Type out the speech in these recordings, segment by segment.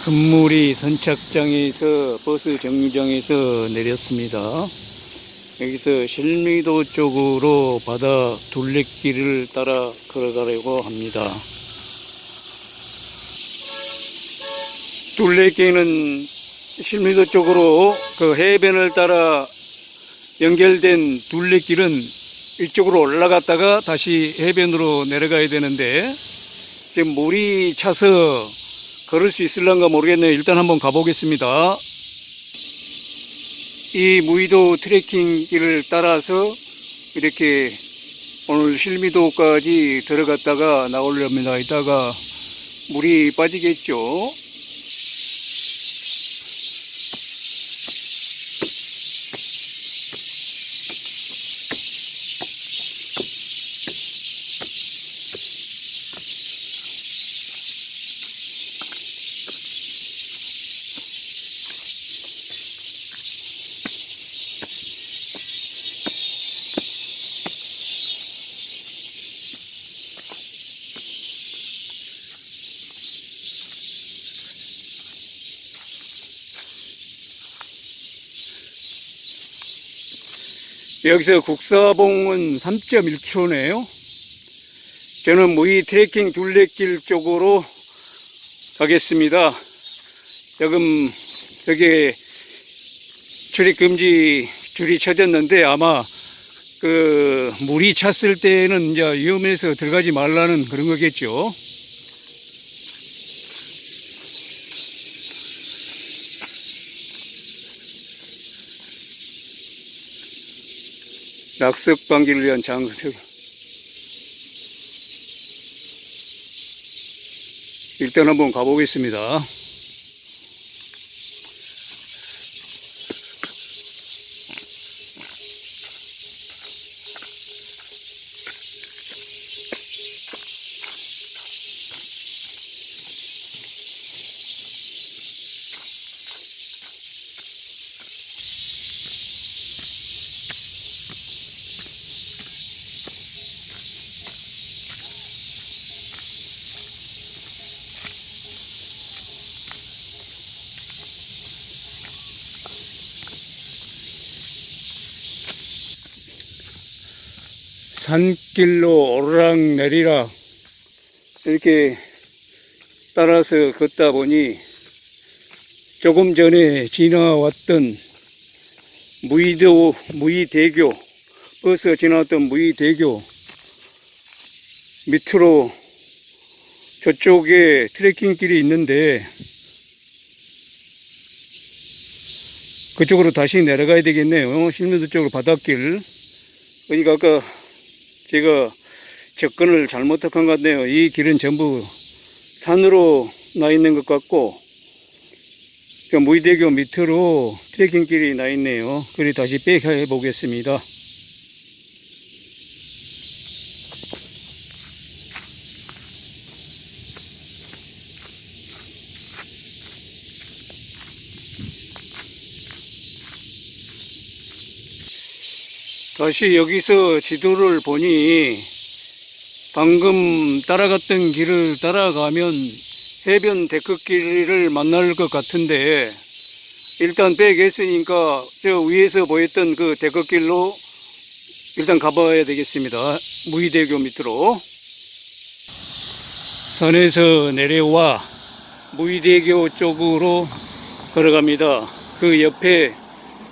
금물이 선착장에서 버스 정류장에서 내렸습니다. 여기서 실미도 쪽으로 바다 둘레길을 따라 걸어가려고 합니다. 둘레길은 실미도 쪽으로 그 해변을 따라 연결된 둘레길은 이쪽으로 올라갔다가 다시 해변으로 내려가야 되는데 지금 물이 차서 걸을 수 있을런가 모르겠네요. 일단 한번 가보겠습니다. 이 무의도 트레킹 길을 따라서 이렇게 오늘 실미도까지 들어갔다가 나오렵니다. 이따가 물이 빠지겠죠. 여기서 국사봉은 3.1km네요. 저는 무의 트레킹 둘레길 쪽으로 가겠습니다. 지금 여기 출입금지 줄이 쳐졌는데 아마 그 물이 찼을 때는 이제 위험해서 들어가지 말라는 그런 거겠죠. 낙석 방지를 위한 장소. 일단 한번 가보겠습니다. 산길로 오르락 내리락 이렇게 따라서 걷다 보니 조금 전에 지나왔던 무의대교, 버스 지나왔던 무의대교 밑으로 저쪽에 트레킹 길이 있는데 그쪽으로 다시 내려가야 되겠네요. 실미도 쪽으로 바닷길. 그러니까 아까 제가 접근을 잘못한 것 같네요. 이 길은 전부 산으로 나 있는 것 같고 무의대교 밑으로 트레킹 길이 나 있네요. 그래 다시 백해 보겠습니다. 다시 여기서 지도를 보니 방금 따라갔던 길을 따라가면 해변 데크길을 만날 것 같은데 일단 백했으니까 저 위에서 보였던 그 데크길로 일단 가봐야 되겠습니다. 무의대교 밑으로 산에서 내려와 무의대교 쪽으로 걸어갑니다. 그 옆에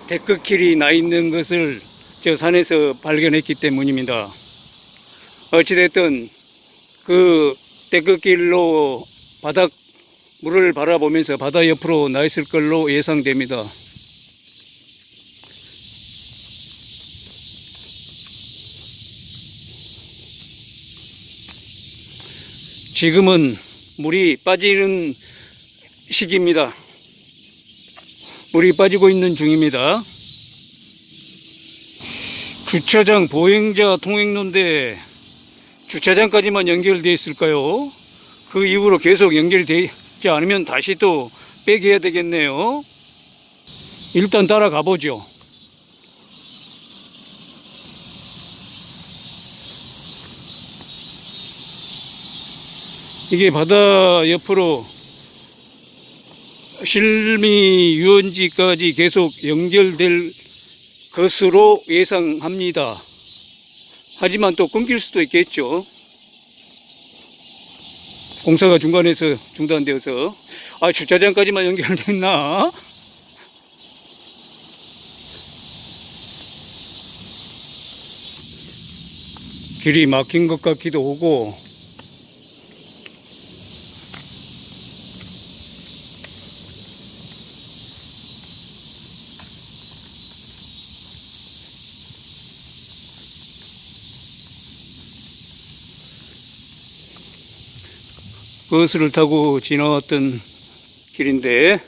데크길이 나 있는 것을 저 산에서 발견했기 때문입니다. 어찌됐든 그 데크길로 바닥 물을 바라보면서 바다 옆으로 나 있을 걸로 예상됩니다. 지금은 물이 빠지는 시기입니다. 물이 빠지고 있는 중입니다. 주차장 보행자 통행로인데 주차장까지만 연결되어 있을까요? 그 이후로 계속 연결되지 않으면 다시 또 백해야 되겠네요. 일단 따라가 보죠. 이게 바다 옆으로 실미 유원지까지 계속 연결될 것으로 예상합니다. 하지만 또 끊길 수도 있겠죠. 공사가 중간에서 중단되어서. 주차장까지만 연결됐나? 길이 막힌 것 같기도 하고. 버스를 타고 지나왔던 길인데,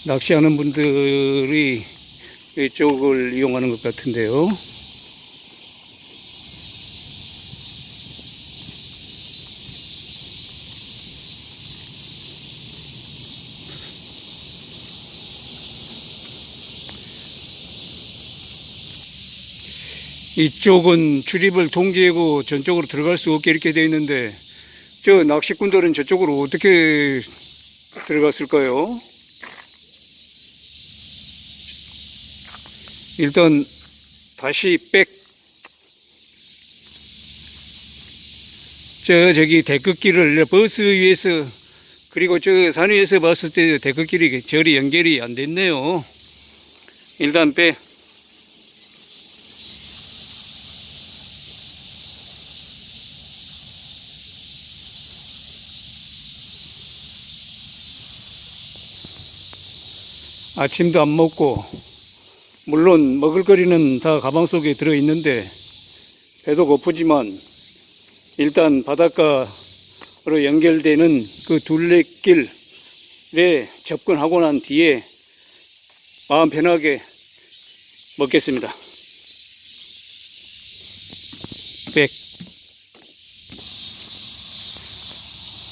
낚시하는 분들이 이쪽을 이용하는 것 같은데요. 이쪽은 출입을 통제하고 전쪽으로 들어갈 수 없게 이렇게 되어 있는데, 저 낚시꾼들은 저쪽으로 어떻게 들어갔을까요? 일단 다시 저기 데크길을 버스 위에서, 그리고 저 산 위에서 봤을 때 데크길이 절이 연결이 안 됐네요. 일단 아침도 안 먹고, 물론 먹을거리는 다 가방 속에 들어있는데 배도 고프지만 일단 바닷가로 연결되는 그 둘레길에 접근하고 난 뒤에 마음 편하게 먹겠습니다.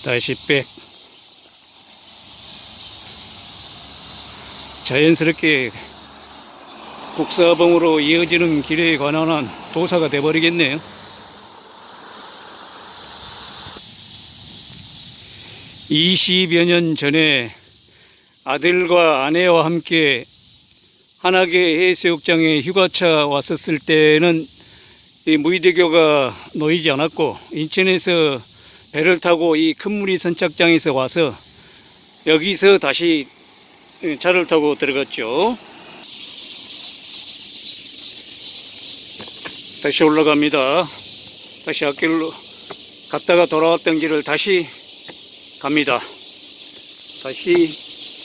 다시 자연스럽게 국사봉으로 이어지는 길에 관한 도사가 되어버리겠네요. (20여 년) 전에 아들과 아내와 함께 한악의 해수욕장에 휴가차 왔었을 때는 이 무의대교가 놓이지 않았고, 인천에서 배를 타고 이 큰무리 선착장에서 와서 여기서 다시 차를 타고 들어갔죠. 다시 올라갑니다. 다시 앞길로 갔다가 돌아왔던 길을 다시 갑니다. 다시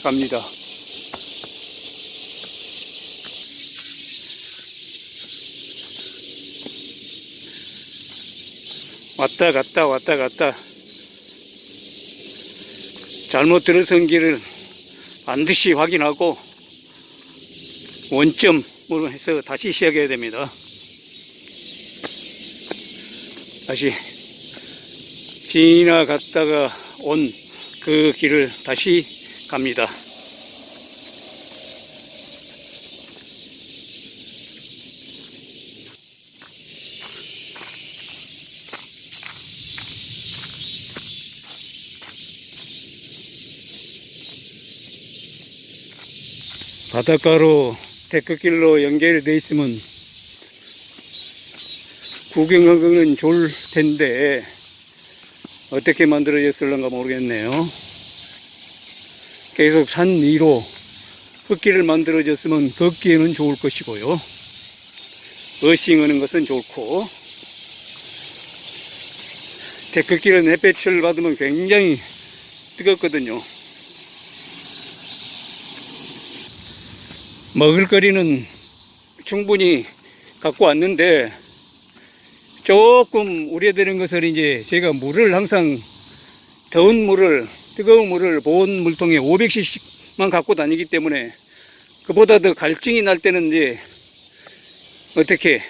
갑니다. 왔다 갔다 왔다 갔다. 잘못 들어선 길을 반드시 확인하고 원점으로 해서 다시 시작해야 됩니다. 다시 지나갔다가 온 그 길을 다시 갑니다. 바닷가로 데크길로 연결되어 있으면 구경하기는 좋을 텐데 어떻게 만들어졌을런가 모르겠네요. 계속 산 위로 흙길을 만들어졌으면 걷기에는 좋을 것이고요. 어싱하는 것은 좋고, 데크길은 햇볕을 받으면 굉장히 뜨겁거든요. 먹을거리는 충분히 갖고 왔는데 조금 우려되는 것은 이제 제가 물을 항상 더운 물을, 뜨거운 물을 보온 물통에 500cc만 갖고 다니기 때문에 그보다 더 갈증이 날 때는 이제 어떻게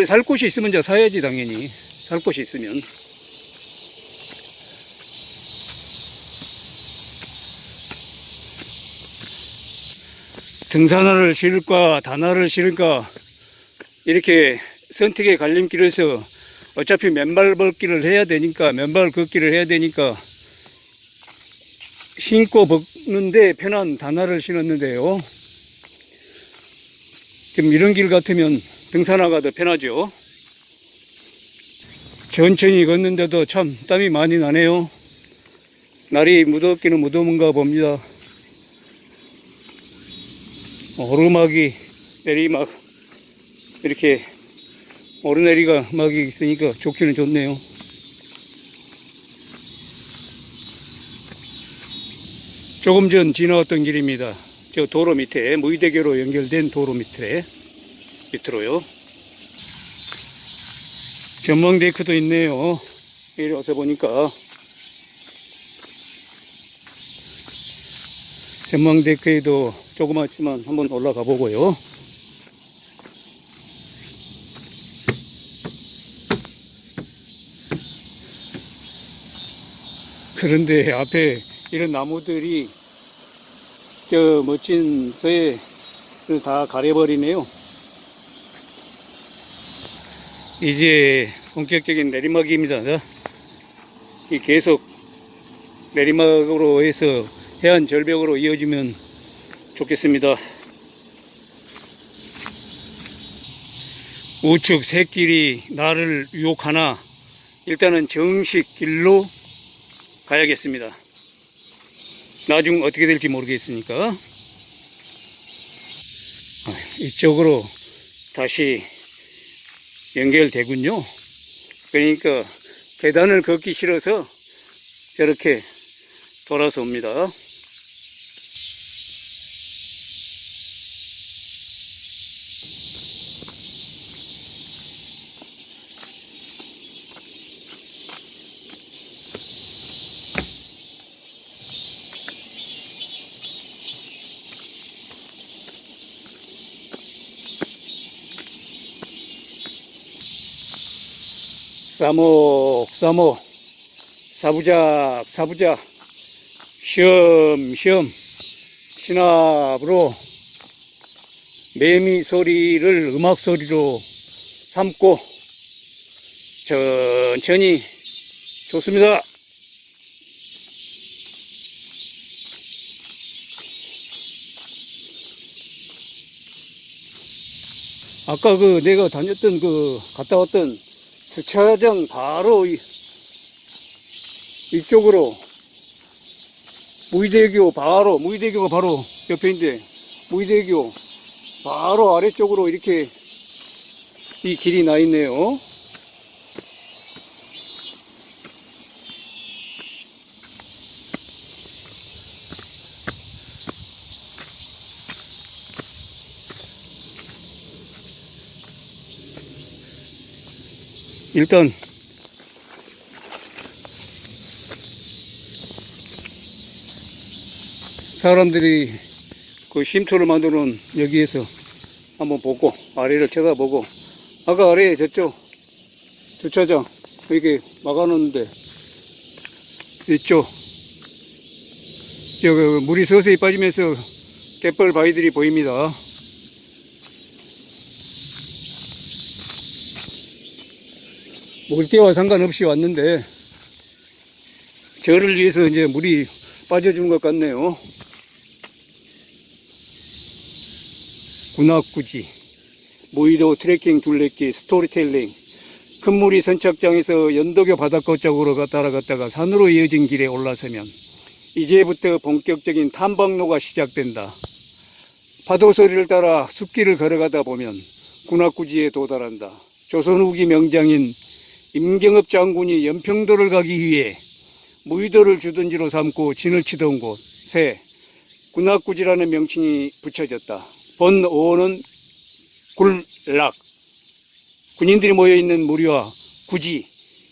살 곳이 있으면 이제 사야지. 당연히 살 곳이 있으면. 등산화를 신을까 단화를 신을까 이렇게 선택의 갈림길에서 어차피 맨발 걷기를 해야 되니까 맨발 걷기를 해야 되니까 신고 벗는데 편한 단화를 신었는데요. 지금 이런 길 같으면 등산화가 더 편하죠. 천천히 걷는데도 참 땀이 많이 나네요. 날이 무덥기는 무더운가 봅니다. 오르막이 내리막 이렇게 오르내리가 막이 있으니까 좋기는 좋네요. 조금 전 지나왔던 길입니다. 저 도로 밑에 무의대교로 연결된 도로 밑으로요. 전망데크도 있네요. 이리 와서 보니까 전망데크에도 조그맣지만 한번 올라가 보고요. 그런데 앞에 이런 나무들이 저 멋진 서해를 다 가려버리네요. 이제 본격적인 내리막입니다. 이 계속 내리막으로 해서 해안 절벽으로 이어지면 좋겠습니다. 우측 샛길이 나를 유혹하나 일단은 정식 길로 가야겠습니다. 나중 어떻게 될지 모르겠으니까. 이쪽으로 다시 연결되군요. 그러니까 계단을 걷기 싫어서 저렇게 돌아서 옵니다. 사목 사부작 쉬엄쉬엄 신압으로 매미 소리를 음악 소리로 삼고 천천히 좋습니다. 아까 내가 다녔던 갔다 왔던 주차장 바로 이쪽으로 무의대교가 바로 옆에인데 무의대교 바로 아래쪽으로 이렇게 이 길이 나 있네요. 일단 사람들이 쉼터를 만들어 놓은 여기에서 한번 보고 아래를 쳐다보고 아까 아래에 저쪽 주차장 이렇게 막아놓는데 있죠. 여기 물이 서서히 빠지면서 갯벌 바위들이 보입니다. 물때와 상관없이 왔는데 저를 위해서 이제 물이 빠져준 것 같네요. 군악구지, 무의도 트레킹 둘레길, 스토리텔링, 큰 물이 선착장에서 연도교 바닷가 쪽으로 따라갔다가 산으로 이어진 길에 올라서면 이제부터 본격적인 탐방로가 시작된다. 파도 소리를 따라 숲길을 걸어가다 보면 군악구지에 도달한다. 조선 후기 명장인 임경업 장군이 연평도를 가기 위해 무의도를 주둔지로 삼고 진을 치던 곳에 군악구지라는 명칭이 붙여졌다. 본 어원은 굴락, 군인들이 모여있는 무리와 구지,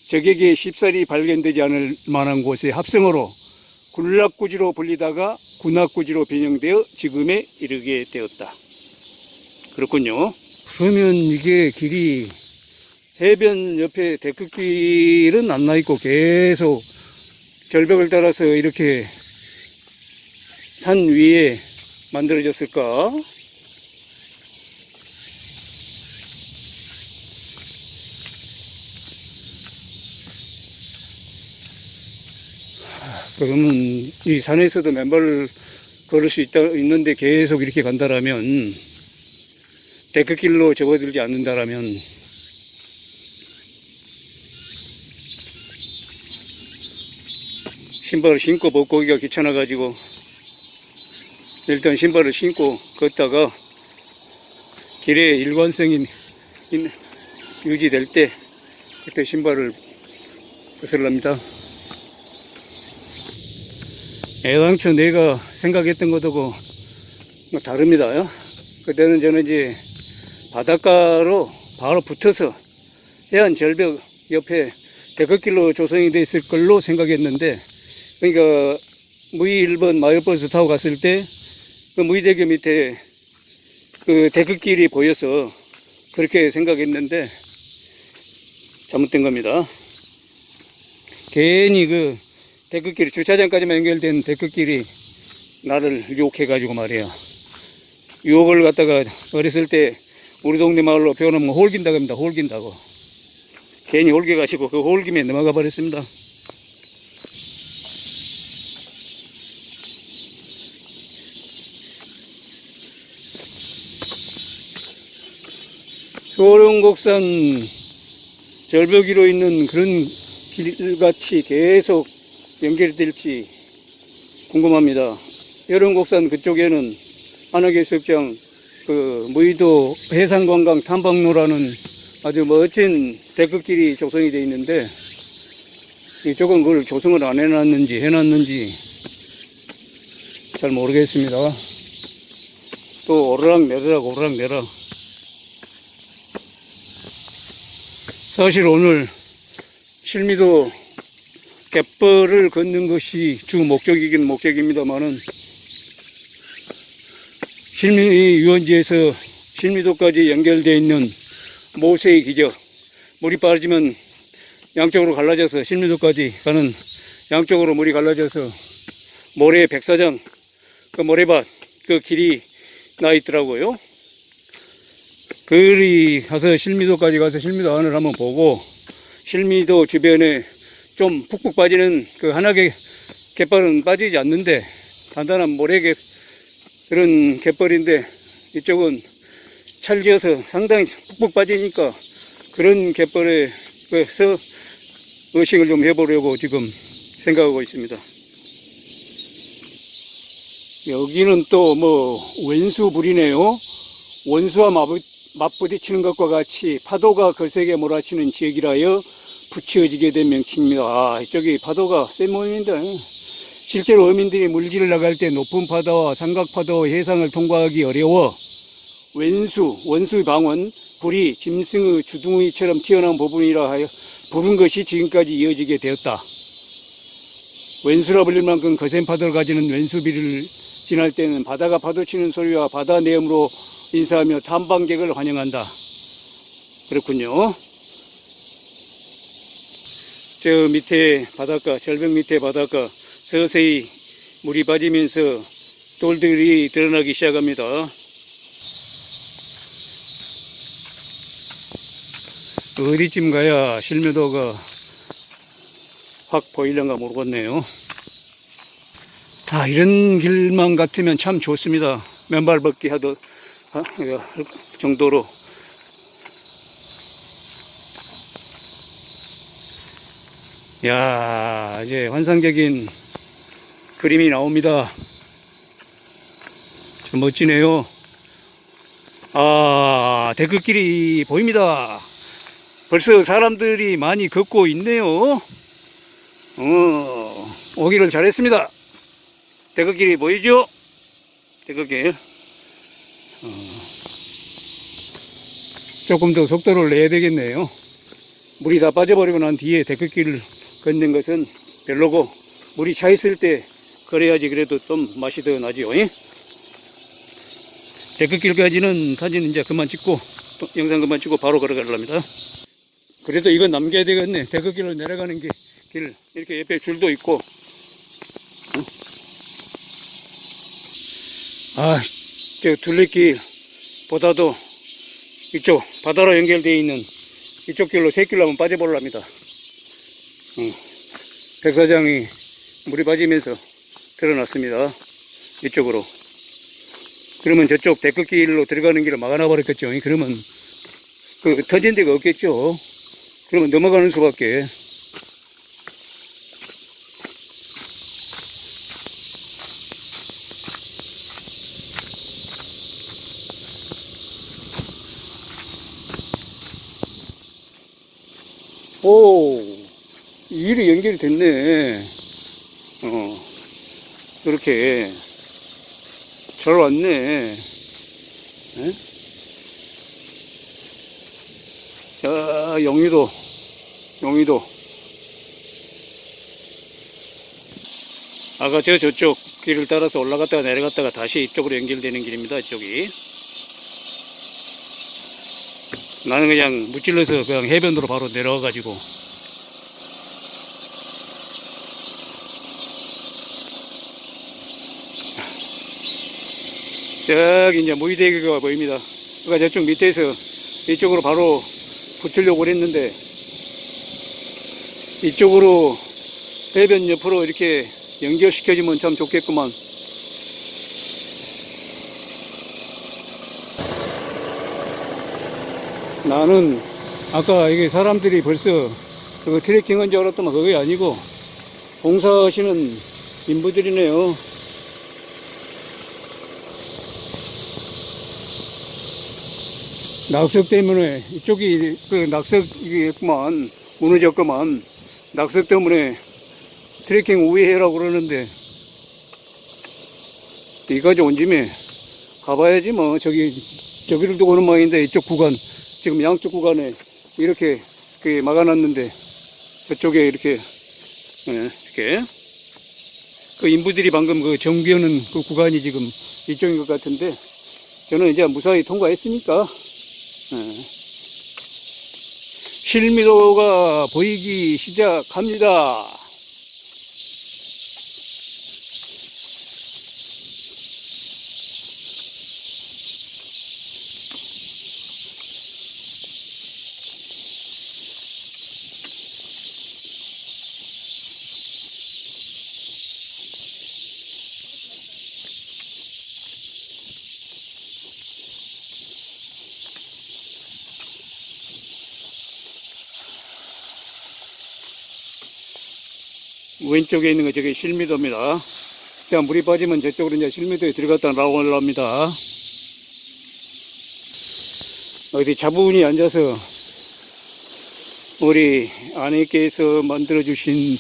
적에게 쉽사리 발견되지 않을 만한 곳의 합성어로 굴락구지로 불리다가 군악구지로 변형되어 지금에 이르게 되었다. 그렇군요. 그러면 이게 길이 해변 옆에 데크길은 안 나있고 계속 절벽을 따라서 이렇게 산 위에 만들어졌을까? 그러면 이 산에서도 맨발을 걸을 수 있는데 계속 이렇게 간다라면, 데크길로 접어들지 않는다라면, 신발을 신고 벗고기가 귀찮아가지고, 일단 신발을 신고 걷다가 길에 일관성이 유지될 때 그때 신발을 벗으랍니다. 애당초 내가 생각했던 것하고 뭐 다릅니다. 그때는 저는 이제 바닷가로 바로 붙어서 해안 절벽 옆에 데크길로 조성이 되어 있을 걸로 생각했는데, 그러니까 무의 1번 마을버스 타고 갔을 때 그 무의대교 밑에 그 데크길이 보여서 그렇게 생각했는데 잘못된 겁니다. 괜히 그 데크길이, 주차장까지만 연결된 데크길이 나를 유혹해가지고 말이야. 유혹을 갖다가 어렸을 때 우리 동네 마을로 표현하면 홀긴다고 합니다. 홀긴다고. 괜히 홀겨가지고 그 홀김에 넘어가 버렸습니다. 소룡곡산 절벽 위로 있는 그런 길같이 계속 연결될지 궁금합니다. 여름곡산 그쪽에는 한화계수욕장, 그 무의도 해상관광 탐방로라는 아주 멋진 데크길이 조성이 되어 있는데, 이쪽은 그걸 조성을 안 해놨는지 해놨는지 잘 모르겠습니다. 또 오르락내리락. 사실 오늘 실미도 갯벌을 걷는 것이 주 목적이긴 목적입니다만은, 실미 유원지에서 실미도까지 연결되어 있는 모세의 기적, 물이 빠지면 양쪽으로 갈라져서 실미도까지 가는 양쪽으로 물이 갈라져서 모래 백사장, 그 모래밭, 그 길이 나 있더라고요. 그리 가서 실미도까지 가서 실미도 안을 한번 보고, 실미도 주변에 좀 푹푹 빠지는 그 한하계 갯벌은 빠지지 않는데 단단한 모래개 그런 갯벌인데, 이쪽은 찰지어서 상당히 푹푹 빠지니까 그런 갯벌에서 어싱을 좀 해보려고 지금 생각하고 있습니다. 여기는 또 뭐 왼수불이네요. 원수와 맞부딪히는 것과 같이 파도가 거세게 몰아치는 지역이라여 붙여지게 된 명칭입니다. 아, 이쪽이 파도가 센 모임인데, 실제로 어민들이 물질을 나갈 때 높은 파도와 삼각파도 해상을 통과하기 어려워 원수 방언, 불이 짐승의 주둥이처럼 튀어나온 부분이라 하여 부른 것이 지금까지 이어지게 되었다. 왼수라 불릴 만큼 거센 파도를 가지는 왼수비를 지날 때는 바다가 파도치는 소리와 바다 내음으로 인사하며 탐방객을 환영한다. 그렇군요. 저 밑에 바닷가, 절벽 밑에 바닷가 서서히 물이 빠지면서 돌들이 드러나기 시작합니다. 어디쯤 가야 실미도가 확 보이려나 모르겠네요. 다 이런 길만 같으면 참 좋습니다. 맨발 걷기 하도 정도로. 야, 이제 환상적인 그림이 나옵니다. 좀 멋지네요. 아, 데크길이 보입니다. 벌써 사람들이 많이 걷고 있네요. 오기를 잘했습니다. 데크길이 보이죠? 데크길. 조금 더 속도를 내야 되겠네요. 물이 다 빠져버리고 난 뒤에 데크길을 걷는 것은 별로고, 물이 차 있을 때 걸어야지 그래도 좀 맛이 더 나지요. 데크길까지는 사진 이제 그만 찍고, 영상 그만 찍고 바로 걸어가려합니다. 그래도 이건 남겨야 되겠네. 데크길로 내려가는 길, 이렇게 옆에 줄도 있고. 아, 저 둘레길보다도 이쪽 바다로 연결되어 있는 이쪽 길로 새길로 한번 빠져보려합니다. 백사장이 물이 빠지면서 드러났습니다. 이쪽으로. 그러면 저쪽 데크길로 들어가는 길을 막아놔 버렸겠죠. 그러면 그 터진 데가 없겠죠. 그러면 넘어가는 수밖에. 오, 이 일이 연결이 됐네. 이렇게 잘 왔네. 에? 자, 용의도. 아까 저쪽 길을 따라서 올라갔다가 내려갔다가 다시 이쪽으로 연결되는 길입니다. 이쪽이. 나는 그냥 무찔러서 그냥 해변으로 바로 내려와가지고. 저기 이제 무의대교가 보입니다. 그러니까 저쪽 밑에서 이쪽으로 바로 붙으려고 그랬는데, 이쪽으로 해변 옆으로 이렇게 연결시켜주면 참 좋겠구만. 나는 아까 이게 사람들이 벌써 그거 트레킹 한 줄 알았더만 그게 아니고 봉사하시는 인부들이네요. 낙석 때문에 이쪽이 그 낙석이겠구만, 무너졌구만. 낙석 때문에 트레킹 우회해라고 그러는데 여기까지 온 김에 가봐야지 뭐. 저기를 두고 오는 모양인데 이쪽 구간 지금 양쪽 구간에 이렇게 막아놨는데 저쪽에 이렇게 이렇게 그 인부들이 방금 그 정비하는 그 구간이 지금 이쪽인 것 같은데 저는 이제 무사히 통과했으니까 실미도가 보이기 시작합니다. 왼쪽에 있는 거 저게 실미도입니다. 그냥 물이 빠지면 저쪽으로 이제 실미도에 들어갔다 나오려고 합니다. 어디 자분히 앉아서 우리 아내께서 만들어주신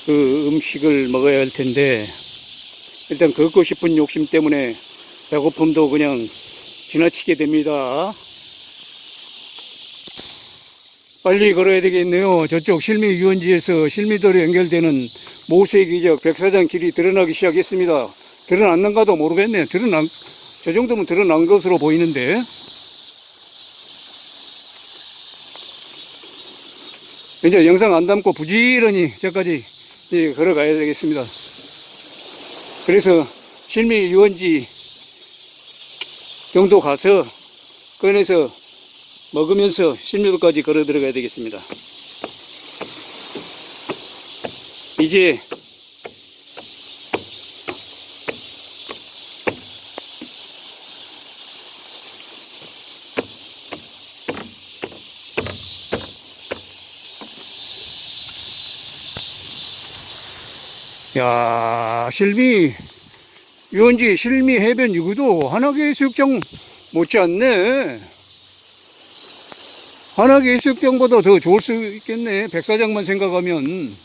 그 음식을 먹어야 할 텐데, 일단 걷고 싶은 욕심 때문에 배고픔도 그냥 지나치게 됩니다. 빨리 걸어야 되겠네요. 저쪽 실미유원지에서 실미도로 연결되는 모세기적 백사장 길이 드러나기 시작했습니다. 드러났는가도 모르겠네요. 저 정도면 드러난 것으로 보이는데. 이제 영상 안 담고 부지런히 저까지 걸어가야 되겠습니다. 그래서 실미유원지 정도 가서 꺼내서 먹으면서 실미도까지 걸어 들어가야 되겠습니다. 이제 야, 유원지 실미 해변 유구도 한화해수욕장 못지않네. 한화해수욕장보다 더 좋을 수 있겠네. 백사장만 생각하면.